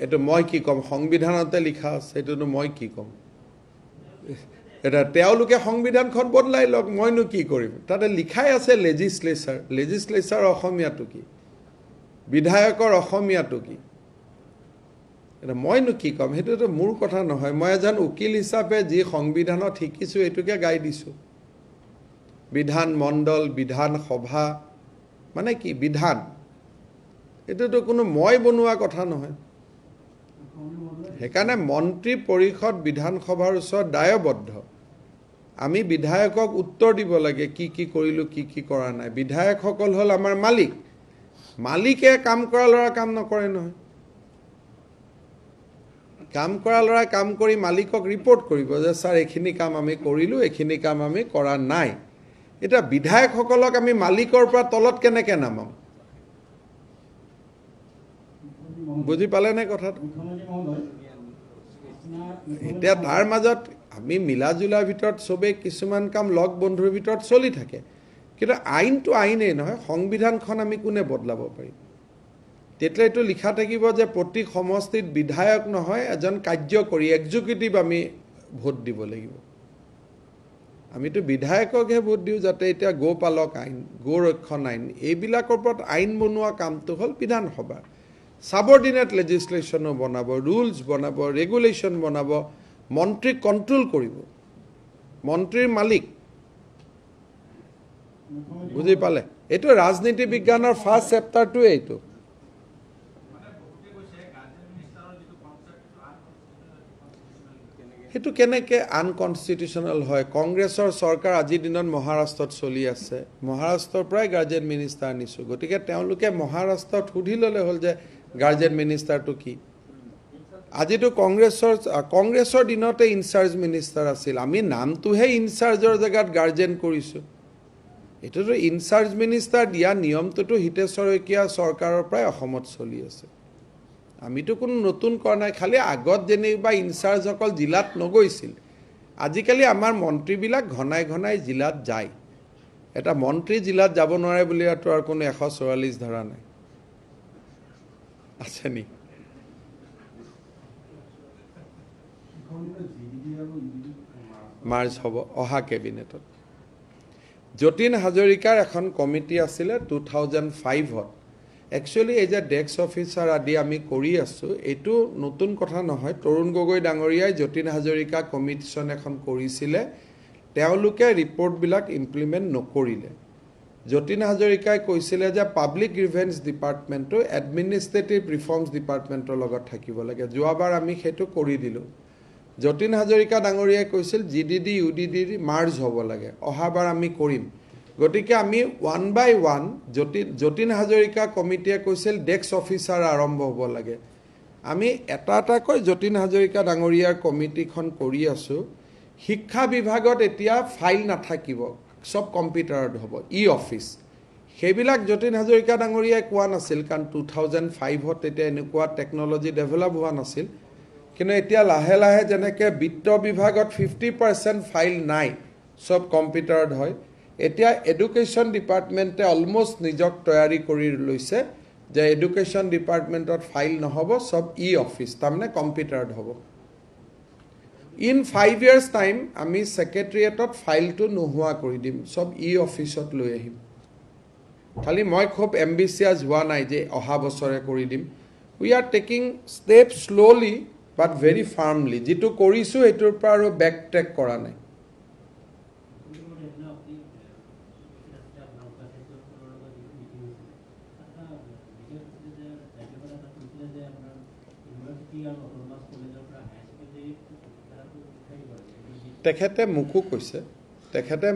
এইটো মই কি ক'ম সংবিধানতে লিখা আছে এইটোনো মই কি ক'ম এটা তেওঁলোকে সংবিধানখন বদলাই লওক মইনো কি কৰিম তাতে লিখাই আছে লেজিসলেচাৰ অসমীয়াটো কি বিধায়কৰ অসমীয়াটো কি এটা মইনো কি ক'ম সেইটোতো মোৰ কথা নহয় মই এজন উকিল হিচাপে যি সংবিধানত শিকিছোঁ এইটোকে গাই দিছোঁ বিধান মণ্ডল বিধান সভা মানে কি বিধান এইটোতো কোনো মই বনোৱা কথা নহয় সেইকাৰণে মন্ত্ৰী পৰিষদ বিধানসভাৰ ওচৰত দায়বদ্ধ আমি বিধায়কক উত্তৰ দিব লাগে কি কি কৰিলোঁ কি কি কৰা নাই বিধায়কসকল হ'ল আমাৰ মালিকে কাম কৰা ল'ৰা কাম নকৰে নহয় কাম কৰা ল'ৰা কাম কৰি মালিকক ৰিপৰ্ট কৰিব যে ছাৰ এইখিনি কাম আমি কৰিলোঁ এইখিনি কাম আমি কৰা নাই এটা বিধায়কসকলক আমি মালিকৰ পৰা তলত কেনেকৈ নামাম বুজি পালেনে কথাটো এতিয়া তাৰ মাজত আমি মিলা জুলাৰ ভিতৰত চবেই কিছুমান কাম লগ বন্ধুৰ ভিতৰত চলি থাকে কিন্তু আইনটো আইনেই নহয় সংবিধানখন আমি কোনে বদলাব পাৰিম তেতিয়া এইটো লিখা থাকিব যে প্ৰতি সমষ্টিত বিধায়ক নহয় এজন কাৰ্যকৰী এক্সিকিউটিভ আমি ভোট দিব লাগিব আমিতো বিধায়ককহে ভোট দিওঁ যাতে এতিয়া গোপালক আইন গোৰক্ষণ আইন এইবিলাকৰ ওপৰত আইন বনোৱা কামটো হ'ল বিধানসভা সাবঅৰ্ডিনেট লেজিসলেশ্যনো বনাব ৰুলছ বনাব ৰেগুলেশ্যন বনাব মন্ত্ৰীক কণ্ট্ৰোল কৰিব মন্ত্ৰীৰ মালিক বুজি পালে এইটো ৰাজনীতি বিজ্ঞানৰ ফাৰ্ষ্ট চেপ্টাৰটোৱে এইটো সেইটো কেনেকৈ আনকনষ্টিটিউচনেল হয় কংগ্ৰেছৰ চৰকাৰ আজিৰ দিনত মহাৰাষ্ট্ৰত চলি আছে মহাৰাষ্ট্ৰৰ পৰাই গাৰ্জেন মিনিষ্টাৰ আনিছোঁ গতিকে তেওঁলোকে মহাৰাষ্ট্ৰত সুধি ল'লে হ'ল যে গাৰ্জেন মিনিষ্টাৰটো কি আজিতো কংগ্ৰেছৰ দিনতে ইনচাৰ্জ মিনিষ্টাৰ আছিল আমি নামটোহে ইনচাৰ্জৰ জেগাত গাৰ্জেন কৰিছোঁ এইটোতো ইনচাৰ্জ মিনিষ্টাৰ দিয়া নিয়মটোতো হিতেশ শইকীয়া চৰকাৰৰ পৰাই অসমত চলি আছে আমিতো কোনো নতুন কৰা নাই খালি আগত যেনিবা ইনচাৰ্জসকল জিলাত নগৈছিল আজিকালি আমাৰ মন্ত্ৰীবিলাক ঘনাই ঘনাই জিলাত যায় এটা মন্ত্ৰী জিলাত যাব নোৱাৰে বুলি আৰু কোনো 144 ধাৰা নাই আছে নি মাৰ্জ হ'ব অহা কেবিনেটত যতীন হাজৰিকাৰ এখন কমিটি আছিলে 2005ত একচুৱেলি এই যে ডেস্ক অফিচাৰ আদি আমি কৰি আছোঁ এইটো নতুন কথা নহয় তৰুণ গগৈ ডাঙৰীয়াই যতীন হাজৰিকা কমিশ্যন এখন কৰিছিলে তেওঁলোকে ৰিপৰ্টবিলাক ইমপ্লিমেণ্ট নকৰিলে যতীন হাজৰিকাই কৈছিলে যে পাব্লিক গ্ৰিভেন্স ডিপাৰ্টমেণ্টটো এডমিনিষ্ট্ৰেটিভ ৰিফৰ্মছ ডিপাৰ্টমেণ্টৰ লগত থাকিব লাগে যোৱাবাৰ আমি সেইটো কৰি দিলোঁ যতীন হাজৰিকা ডাঙৰীয়াই কৈছিল GDD UDD মাৰ্জ হ'ব লাগে অহাবাৰ আমি কৰিম গতিকে আমি 1 by 1 যতীন হাজৰিকা কমিটিয়ে কৈছিল ডেস্ক অফিচাৰ আৰম্ভ হ'ব লাগে আমি এটা এটাকৈ যতীন হাজৰিকা ডাঙৰীয়াৰ কমিটিখন কৰি আছোঁ শিক্ষা বিভাগত এতিয়া ফাইল নাথাকিব সব কম্পিউটাৰত হ'ব অফিচ সেইবিলাক যতীন হাজৰিকা ডাঙৰীয়াই কোৱা নাছিল কাৰণ 2005ত তেতিয়া এনেকুৱা টেকনলজি ডেভেলপ হোৱা নাছিল কিন্তু এতিয়া লাহে লাহে যেনেকৈ বিত্ত বিভাগত 50% ফাইল নাই সব কম্পিউটাৰত হয় এতিয়া এডুকেশ্যন ডিপাৰ্টমেণ্টে অলমষ্ট নিজক তৈয়াৰী কৰি লৈছে যে এডুকেশ্যন ডিপাৰ্টমেণ্টত ফাইল নহ'ব সব অফিচ তাৰমানে কম্পিউটাৰত হ'ব ইন 5 years টাইম আমি ছেক্ৰেটেৰিয়েটত ফাইলটো নোহোৱা কৰি দিম সব অফিচত লৈ আহিম খালি মই খুব এম্বিচিয়াছ হোৱা নাই যে অহা বছৰে কৰি দিম we are taking step slowly but very firmly যিটো কৰিছোঁ সেইটোৰ পৰা আৰু বেক ট্ৰেক কৰা নাই তেখেতে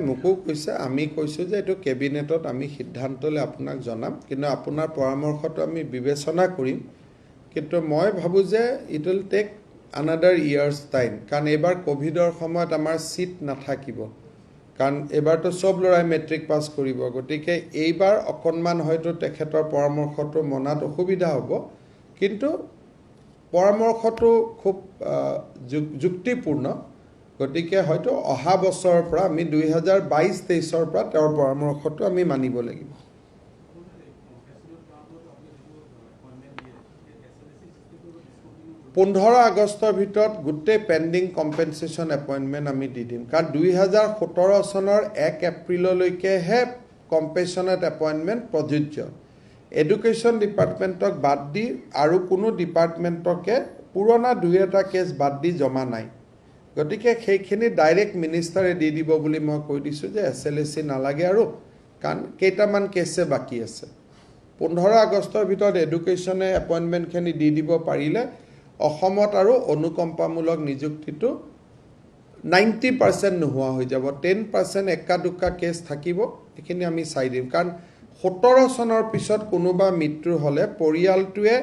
মোকো কৈছে আমি কৈছোঁ যে এইটো কেবিনেটত আমি সিদ্ধান্ত লৈ আপোনাক জনাম কিন্তু আপোনাৰ পৰামৰ্শটো আমি বিবেচনা কৰিম কিন্তু মই ভাবোঁ যে it will take another year's time. কাৰণ এইবাৰ কোভিডৰ সময়ত আমাৰ সিট নাথাকিব কাৰণ এবাৰতো সব লৰাই মেট্ৰিক পাস কৰিব গতিকে এইবাৰ অকনমান হয়তো তেখেতৰ পৰামৰ্শটো মনাত অসুবিধা হ'ব কিন্তু পৰামৰ্শটো খুব যুক্তিপূৰ্ণ গতিকে হয়তো অহা বছৰৰ পৰা আমি 2022-23 পৰা তেওঁৰ পৰামৰ্শটো আমি মানিব লাগিব 15 আগষ্টৰ ভিতৰত গোটেই পেন্ডিং কম্পেনসেশন এপইন্টমেন্ট আমি দি দিম কাৰণ 2017 চনৰ 1 এপ্ৰিললৈকে হে কম্পেনসেশনত এপইন্টমেন্ট প্ৰযোজ্য এডুকেশন ডিপাৰ্টমেন্টক বাদ দি আৰু কোনো ডিপাৰ্টমেন্টকে পুৰণা দুই এটা কেছ বাদ দি জমা নাই গতিকে সেইখিনি ডাইৰেক্ট মিনিষ্টাৰে দি দিব বুলি মই কৈ দিছো যে এছএলএসি নালাগে আৰু কাৰণ কেইটামান কেছে বাকি আছে 15 আগষ্টৰ ভিতৰত এডুকেশনে এপইন্টমেন্টখিনি দি দিব পাৰিলে অসমত আৰু অনুকম্পামূলক নিযুক্তিটো 90% নোহোৱা হৈ যাব 10% একা দুকা কেছ থাকিব এখিনি আমি চাই দিম কাৰণ 17 চনৰ পিছত কোনোবা মৃত্যু হলে পৰিয়ালটোৱে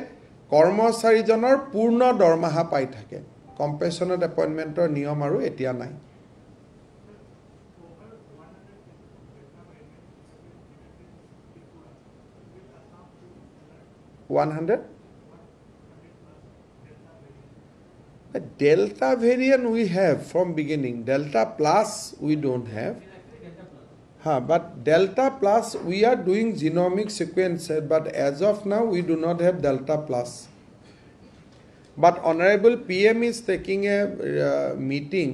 কৰ্মচাৰীজনৰ পূৰ্ণ দৰমহা পাই থাকে কম্পেনসেশনত এপইন্টমেন্টৰ নিয়ম আৰু এতিয়া নাই 100 Delta variant we have from beginning. Delta plus we don't have. But Delta plus we are doing genomic sequences. But as of now we do not have Delta plus. But Honorable PM is taking a meeting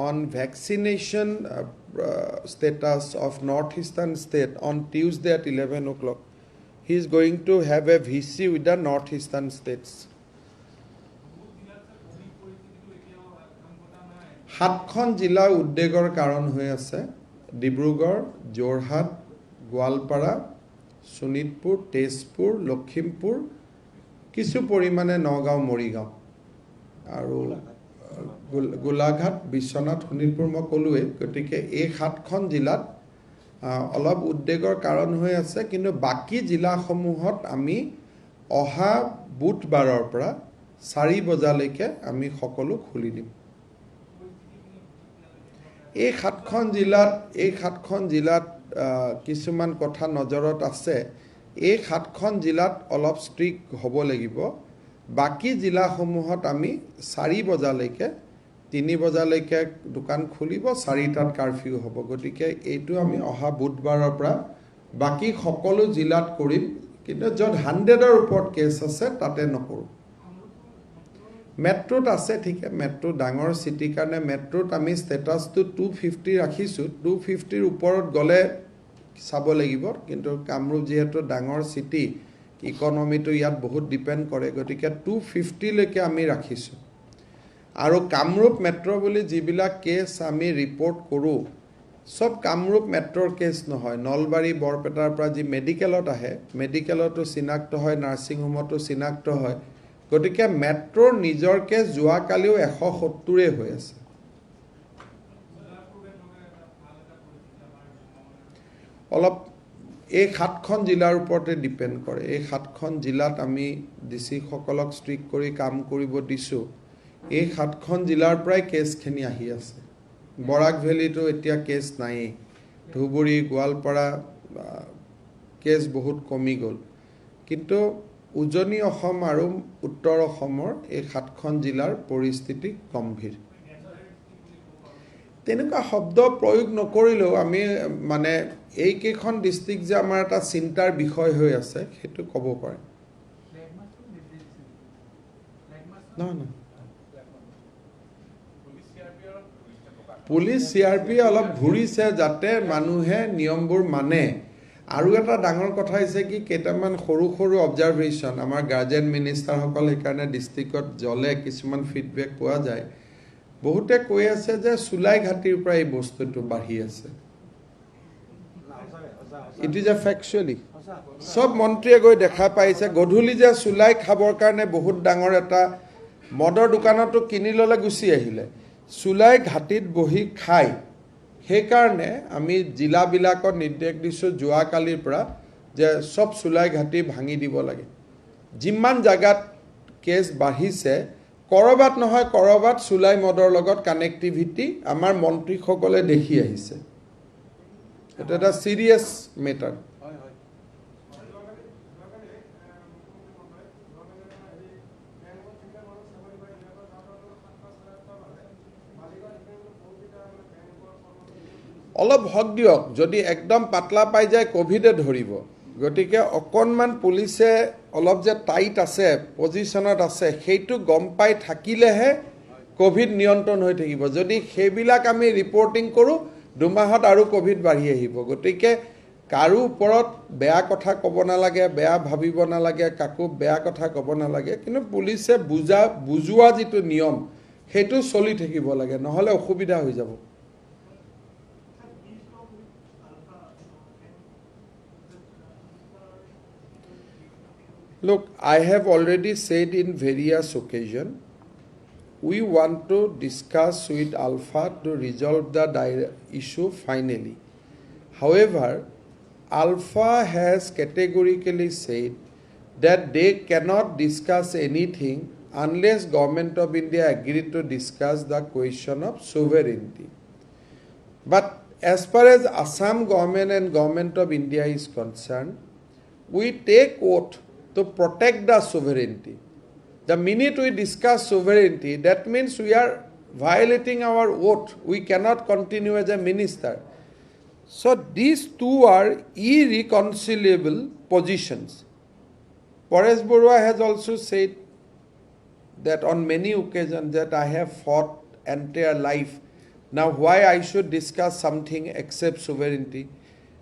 on vaccination status of northeastern state on Tuesday at 11 o'clock. He is going to have a VC with the northeastern states. 7খন জিলা উদ্বেগৰ কাৰণ হৈ আছে ডিব্ৰুগড় যোৰহাট গোৱালপাৰা শোণিতপুৰ তেজপুৰ লখিমপুৰ কিছু পৰিমাণে নগাঁও মৰিগাঁও আৰু গোলাঘাট বিশ্বনাথ শোণিতপুৰ মই ক'লোৱে গতিকে এই 7খন জিলাত অলপ উদ্বেগৰ কাৰণ হৈ আছে কিন্তু বাকি জিলাসমূহত আমি অহা বুধবাৰৰ পৰা 4 বজালৈকে আমি সকলো খুলি দিম এই 7খন জিলাত কিছুমান কথা নজৰত আছে এই 7খন জিলাত অলপ ষ্ট্ৰিক হ'ব লাগিব বাকি জিলাসমূহত আমি 4 বজালৈকে 3 বজালৈকে দোকান খুলিব 4টাত কাৰফিউ হ'ব গতিকে এইটো আমি অহা বুধবাৰৰ পৰা বাকি সকলো জিলাত কৰিম কিন্তু যত 100ৰ ওপৰত কেছ আছে তাতে নকৰো মেট্ৰোত আছে ঠিক মেট্ৰো ডাঙৰ সিটি কাৰণে মেট্ৰোত আমি ষ্টেটাসটো 250 ৰাখিছো 250ৰ ওপৰত গলে চাব লাগিব কিন্তু কামৰূপ যেহেতু ডাঙৰ সিটি ইকোনমিটো ইয়াত বহুত ডিপেন্ড কৰে গতিকে 250 লৈকে আমি ৰাখিছো আৰু কামৰূপ মেট্ৰো বুলি যিবিলাক কেছ আমি ৰিপৰ্ট কৰো সব কামৰূপ মেট্ৰোৰ কেছ নহয় নলবাৰী বৰপেটাৰ পৰা যি মেডিকেলত আহে মেডিকেলতো চিনাক্ত হয় নাৰ্সিং হোমতো চিনাক্ত হয় গতিকে মেট্ৰোৰ নিজৰ কেছ যোৱা কালিও 170 হৈ আছে অলপ এই 7খন জিলাৰ ওপৰতে ডিপেন্ড কৰে এই 7খন জিলাত আমি ডিসি সকলক ষ্ট্ৰিক কৰি কাম কৰিব দিছো এই 7খন জিলাৰ পৰাই কেছখিনি আহি আছে বৰাক ভেলিটো এতিয়া কেছ নাই ধুবুৰী গোৱালপাৰা কেছ বহুত কমি গল কিন্তু উজনি অসম আৰু উত্তৰ অসমৰ এই 7খন জিলাৰ পৰিস্থিতি গম্ভীৰ তেনেকুৱা শব্দ প্ৰয়োগ নকৰিলেও আমি মানে এই কেইখন ডিস্ট্ৰিক্ট যে আমাৰ এটা চিন্তাৰ বিষয় হৈ আছে সেইটো ক'ব পাৰে না পুলিচ সিআৰপি অলপ ঘুৰিছে যাতে মানুহে নিয়মবোৰ মানে আৰু এটা ডাঙৰ কথা হৈছে কি কেইটামান সৰু সৰু অবজাৰভেশন আমাৰ গাৰ্জেন মিনিষ্টাৰ সকল সেইকাৰণে ডিস্ট্ৰিক্টত জলে কিছুমান ফিডবেক পোৱা যায় বহুতে কৈ আছে যে সুলাই ঘাটিৰ পৰা এই বস্তুটো বাঢ়ি আছে ইট ইজ এ ফ্যাকচুয়ালি সব মন্ত্ৰীয়ে গৈ দেখা পাইছে গধূলি যে সুলাই খাবৰ কাৰণে বহুত ডাঙৰ এটা মদৰ দোকানতো কিনি ললে গুছি আহিলে সুলাই ঘাটিত বহি খাই সেইকাৰণে আমি জিলাবিলাকত নিৰ্দেশ দিছো যোৱা কালিৰ পৰা যে সব সুলাই ঘাটি ভাঙি দিব লাগে যিমান জাগাত কেছ বাঢ়িছে কৰবাত নহয় কৰবাত চুলাই মদৰ লগত কানেক্টিভিটি আমাৰ মন্ত্ৰীসকলে দেখি আহিছে এটা এটা সিৰিয়াস মেটাৰ অলপ হক দিয়ক যদি একদম পাতলা পাই যায় কোভিডে ধৰিব গতিকে অকণমান পুলিচে অলপ যে টাইট আছে পজিশ্যনত আছে সেইটো গম পাই থাকিলেহে কোভিড নিয়ন্ত্ৰণ হৈ থাকিব যদি সেইবিলাক আমি ৰিপৰ্টিং কৰোঁ দুমাহত আৰু কোভিড বাঢ়ি আহিব গতিকে কাৰো ওপৰত বেয়া কথা ক'ব নালাগে বেয়া ভাবিব নালাগে কাকো বেয়া কথা ক'ব নালাগে কিন্তু পুলিচে বুজোৱা যিটো নিয়ম সেইটো চলি থাকিব লাগে নহ'লে অসুবিধা হৈ যাব Look, I have already said in various occasions, we want to discuss with Alpha to resolve the issue finally. However, Alpha has categorically said that they cannot discuss anything unless Government of India agreed to discuss the question of sovereignty. But as far as Assam government and Government of India is concerned, we take oath to protect the sovereignty. The minute we discuss sovereignty, that means we are violating our oath. We cannot continue as a minister. So these two are irreconcilable positions. Paresh Barua has also said that on many occasions that I have fought entire life. Now why I should discuss something except sovereignty?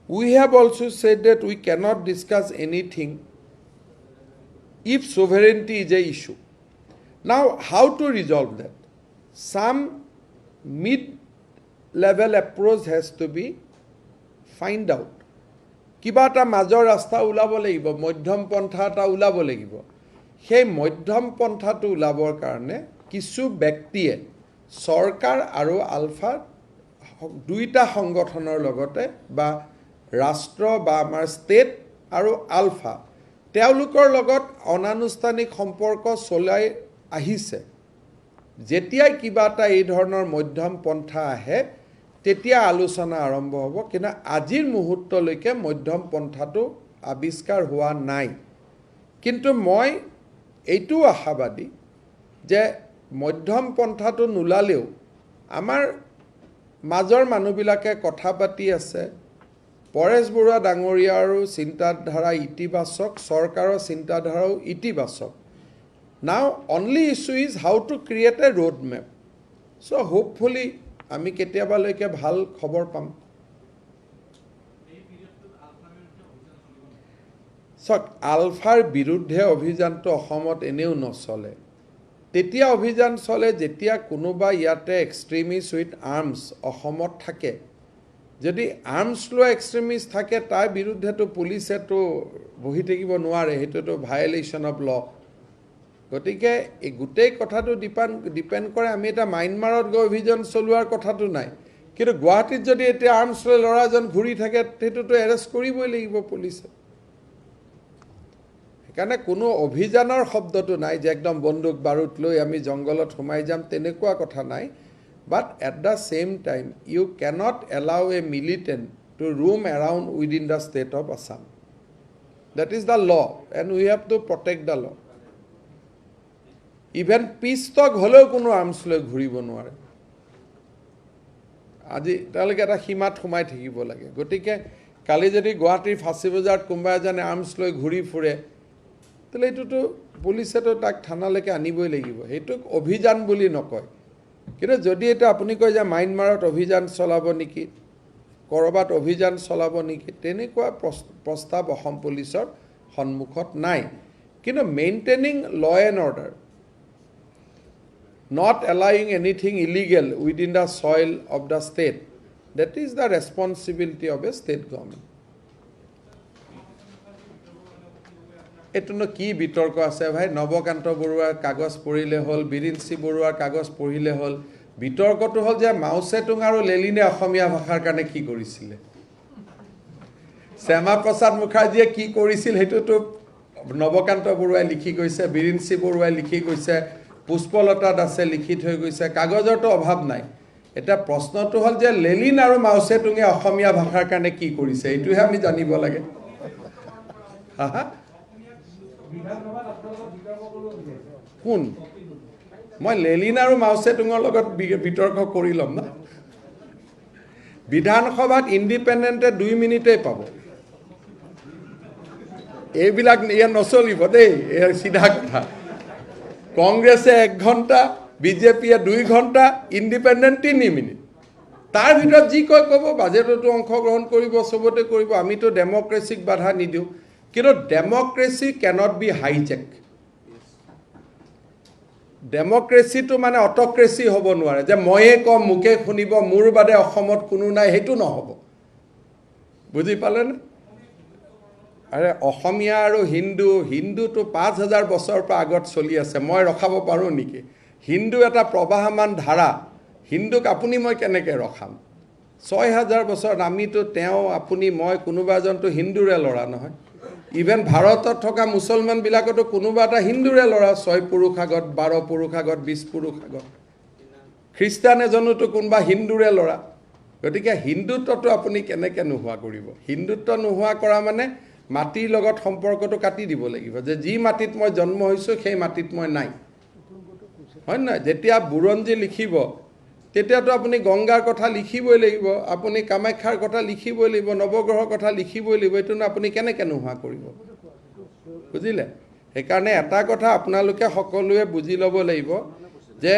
We have also said that we cannot discuss anything if sovereignty is an issue. Now, how to resolve that? Some mid-level approach has to be find out. কিবা এটা মাজৰ ৰাস্তা ওলাব লাগিব মধ্যম পন্থা এটা ওলাব লাগিব সেই মধ্যম পন্থাটো ওলাবৰ কাৰণে কিছু ব্যক্তিয়ে চৰকাৰ আৰু আলফা দুইটা সংগঠনৰ লগতে বা ৰাষ্ট্ৰ বা আমাৰ ষ্টেট আৰু আলফা তেওঁলোকৰ লগত অনানুষ্ঠানিক সম্পৰ্ক চলাই আহিছে যেতিয়াই কিবা এটা এই ধৰণৰ মধ্যম পন্থা আহে তেতিয়া আলোচনা আৰম্ভ হ'ব কিন্তু আজিৰ মুহূৰ্তলৈকে মধ্যম পন্থাটো আবিষ্কাৰ হোৱা নাই কিন্তু মই এইটো আশাবাদী যে মধ্যম পন্থাটো নোলালেও আমাৰ মাজৰ মানুহবিলাকে কথা পাতি আছে পৰেশ বৰুৱা ডাঙৰীয়াৰো চিন্তাধাৰা ইতিবাচক চৰকাৰৰ চিন্তাধাৰাও ইতিবাচক now only issue is how to create a road map so hopefully আমি কেতিয়াবালৈকে ভাল খবৰ পাম সক আলফাৰ বিৰুদ্ধে অভিযানটো অসমত এনেও নচলে তেতিয়া অভিযান চলে যেতিয়া কোনোবা ইয়াতে এক্সট্ৰিমিষ্ট উইথ আৰ্মছ অসমত থাকে যদি আৰ্মছ লোৱা এক্সট্ৰিমিষ্ট থাকে তাৰ বিৰুদ্ধেতো পুলিচেতো বহি থাকিব নোৱাৰে সেইটোতো ভায়োলেশ্যন অফ ল গতিকে এই গোটেই কথাটো ডিপেণ্ড কৰে আমি এটা মাইনমাৰত গৈ অভিযান চলোৱাৰ কথাটো নাই কিন্তু গুৱাহাটীত যদি এতিয়া আৰ্মছ লৈ ল'ৰা এজন ঘূৰি থাকে সেইটোতো এৰেষ্ট কৰিবই লাগিব পুলিচে সেইকাৰণে কোনো অভিযানৰ শব্দটো নাই যে একদম বন্দুক বাৰুদ লৈ আমি জংগলত সোমাই যাম তেনেকুৱা কথা নাই but at the same time you cannot allow a militant to roam around within the state of Assam that is the law and we have to protect the law even peace talk হলেও কোনো arms লৈ ঘূৰিব নোৱাৰে আজি তেওঁলোকে এটা সীমাত সোমাই থাকিব লাগে গতিকে কালি যদি গুৱাহাটীৰ ফাঁচী বজাৰত কোনোবা এজনে আৰ্মছ লৈ ঘূৰি ফুৰে তাহলে এইটোতো পুলিচেতো তাক থানালৈকে আনিবই লাগিব সেইটোক অভিযান বুলি নকয় কিন্তু যদি এটা আপুনি কয় যে মাইনমাৰত অভিযান চলাব নেকি কৰবাত অভিযান চলাব নেকি তেনেকুৱা প্ৰস্তাৱ অসম পুলিচৰ সন্মুখত নাই কিন্তু মেইনটেইনিং ল and order not allowing anything illegal within the soil of the state that is the responsibility of a state government এটনো কি বিতৰ্ক আছে ভাই নবকান্ত বৰুৱাৰ কাগজ পঢ়িলে হল বিৰিঞ্চি বৰুৱাৰ কাগজ পঢ়িলে হল বিতৰ্কটো হল যে মাউচেটুং আৰু লেলিনে অসমীয়া ভাষাৰ কাৰণে কি কৰিছিল শ্যামা প্ৰসাদ মুখাৰ্জীয়ে কি কৰিছিল হেতুটো নবকান্ত বৰুৱাই লিখি গৈছে বিৰিঞ্চি বৰুৱাই লিখি গৈছে পুষ্পলতাত আছে, লিখি থৈ গৈছে, কাগজৰতো অভাৱ নাই। এটা প্ৰশ্নটো হ'ল যে লেনিন আৰু মাও ছে তুঙে অসমীয়া ভাষাৰ কাৰণে কি কৰিছে, এইটোহে আমি জানিব লাগে। হা কোন? মই লেনিন আৰু মাও ছে তুঙৰ লগত বিতৰ্ক কৰি ল'ম না। বিধানসভাত ইণ্ডিপেণ্ডেণ্টে 2 মিনিটেই পাব। এইবিলাক ইয়াত নচলিব দেই, এই চিধা কথা। কংগ্ৰেছে 1 ঘণ্টা, বিজেপিয়ে 2 ঘণ্টা, ইণ্ডিপেণ্ডেণ্ট 3 মিনিট। তাৰ ভিতৰত যি কয় ক'ব, বাজেটতো অংশগ্ৰহণ কৰিব, চবতে কৰিব। আমিতো ডেমক্ৰেচিক বাধা নিদিওঁ, কিন্তু ডেমক্ৰেচি কেনট বি হাইজেক। ডেমক্ৰেচিটো মানে অট'ক্ৰেচি হ'ব নোৱাৰে, যে ময়ে কম মোকে শুনিব, মোৰ বাদে অসমত কোনো নাই, সেইটো নহ'ব। বুজি পালেনে? আৰে অসমীয়া আৰু হিন্দুটো 5000 বছৰৰ পৰা আগত চলি আছে, মই ৰখাব পাৰোঁ নেকি? হিন্দু এটা প্ৰবাহমান ধাৰা, হিন্দুক আপুনি মই কেনেকৈ ৰখাম? 6000 বছৰত আমিতো তেওঁ আপুনি মই কোনোবা এজনটো হিন্দুৰে ল'ৰা নহয়। ইভেন ভাৰতত থকা মুছলমানবিলাকতো কোনোবা এটা হিন্দুৰে ল'ৰা, 6 পুৰুষ আগত, 12 পুৰুষ আগত, 20 পুৰুষ আগত। খ্ৰীষ্টান এজনোতো কোনোবা হিন্দুৰে ল'ৰা। গতিকে হিন্দুত্বটো আপুনি কেনেকৈ নোহোৱা কৰিব? হিন্দুত্ব নোহোৱা কৰা মানে মাটিৰ লগত সম্পৰ্কটো কাটি দিব লাগিব, যে যি মাটিত মই জন্ম হৈছোঁ সেই মাটিত মই নাই, হয় নহয়? যেতিয়া বুৰঞ্জী লিখিব তেতিয়াতো আপুনি গংগাৰ কথা লিখিবই লাগিব, আপুনি কামাখ্যাৰ কথা লিখিবই লাগিব, নৱগ্ৰহৰ কথা লিখিবই লাগিব। এইটো আপুনি কেনেকৈ নোহোৱা কৰিব? বুজিলে? সেইকাৰণে এটা কথা আপোনালোকে সকলোৱে বুজি ল'ব লাগিব, যে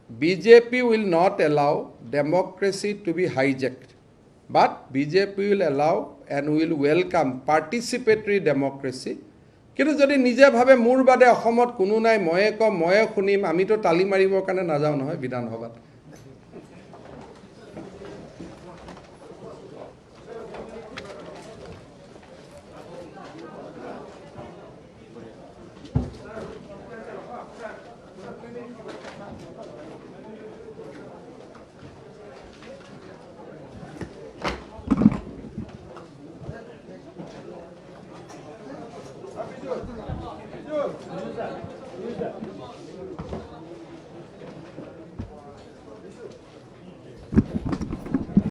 BJP will not allow democracy to be hijacked, but BJP will allow and will welcome participatory democracy. কিন্তু যদি নিজে ভাবে মোৰ বাদে অসমত কোনো নাই, ময়ে কম ময়ে শুনিম, আমিতো তালি মাৰিবৰ কাৰণে নাযাওঁ নহয় বিধানসভাত।